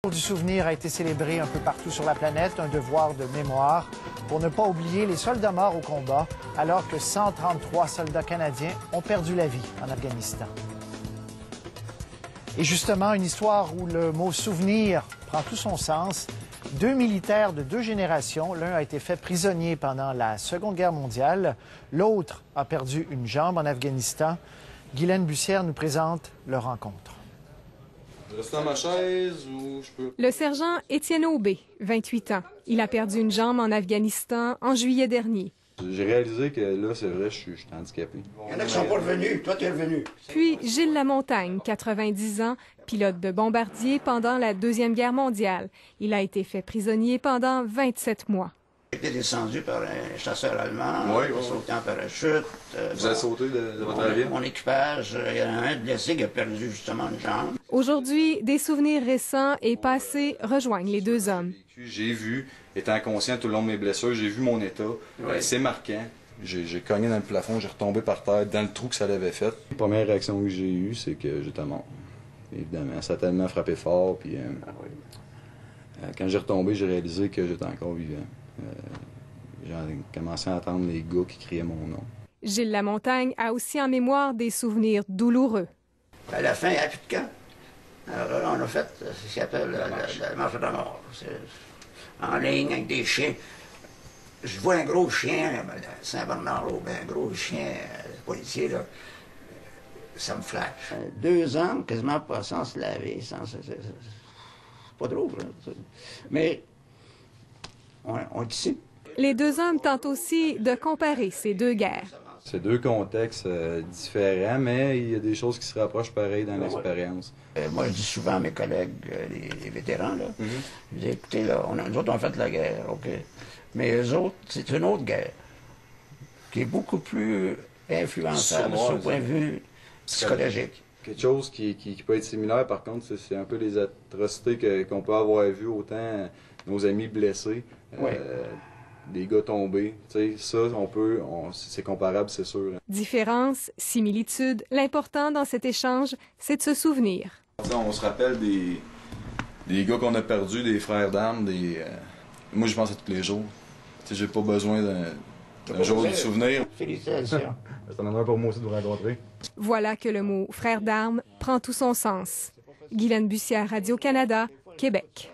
Le jour du souvenir a été célébré un peu partout sur la planète, un devoir de mémoire pour ne pas oublier les soldats morts au combat, alors que 133 soldats canadiens ont perdu la vie en Afghanistan. Et justement, une histoire où le mot « souvenir » prend tout son sens. Deux militaires de deux générations, l'un a été fait prisonnier pendant la Seconde Guerre mondiale, l'autre a perdu une jambe en Afghanistan. Guylaine Bussière nous présente leur rencontre. Je reste dans ma chaise ou je peux... Le sergent Étienne Aubé, 28 ans. Il a perdu une jambe en Afghanistan en juillet dernier. J'ai réalisé que là, c'est vrai, je suis handicapé. Il y en a qui sont pas revenus. Toi, tu es revenu. Puis Gilles Lamontagne, 90 ans, pilote de bombardier pendant la Deuxième Guerre mondiale. Il a été fait prisonnier pendant 27 mois. J'ai été descendu par un chasseur allemand, Oui, sauté en parachute. Vous avez sauté de votre avion? Mon équipage, il y en a un blessé qui a perdu justement une jambe. Aujourd'hui, des souvenirs récents et passés rejoignent les deux hommes. J'ai vu, étant conscient tout le long de mes blessures, j'ai vu mon état. Oui. C'est marquant. J'ai cogné dans le plafond, j'ai retombé par terre, dans le trou que ça l'avait fait. La première réaction que j'ai eue, c'est que j'étais mort. Évidemment, ça a tellement frappé fort. Puis, quand j'ai retombé, j'ai réalisé que j'étais encore vivant. J'ai commencé à entendre les gars qui criaient mon nom. Gilles Lamontagne a aussi en mémoire des souvenirs douloureux. À la fin, il n'y a plus de camp. Alors là, on a fait ce qu'on appelle la marche de la mort. En ligne, avec des chiens. Je vois un gros chien, à Saint-Bernard-Laube, un gros chien policier, là. Ça me flash. 2 ans, quasiment pas sans se laver, c'est pas drôle, là. Mais on est ici. Les deux hommes tentent aussi de comparer ces deux guerres. C'est deux contextes différents, mais il y a des choses qui se rapprochent pareil dans l'expérience. Moi, je dis souvent à mes collègues, les vétérans, là, je dis, écoutez, là, nous autres, on fait la guerre, OK. Mais eux autres, c'est une autre guerre qui est beaucoup plus influençable sur le point de vue psychologique. Quelque chose qui peut être similaire, par contre, c'est un peu les atrocités qu'on peut avoir vues, autant nos amis blessés, des gars tombés. Tu sais, ça, c'est comparable, c'est sûr. Différences, similitudes, l'important dans cet échange, c'est de se souvenir. On se rappelle des gars qu'on a perdus, des frères d'armes, moi, je pense à tous les jours. Tu sais, j'ai pas besoin d'un jour de souvenir. Félicitations. C'est un honneur pour moi aussi de vous rencontrer. Voilà que le mot « frère d'armes » prend tout son sens. Guylaine Bussière, Radio-Canada, Québec.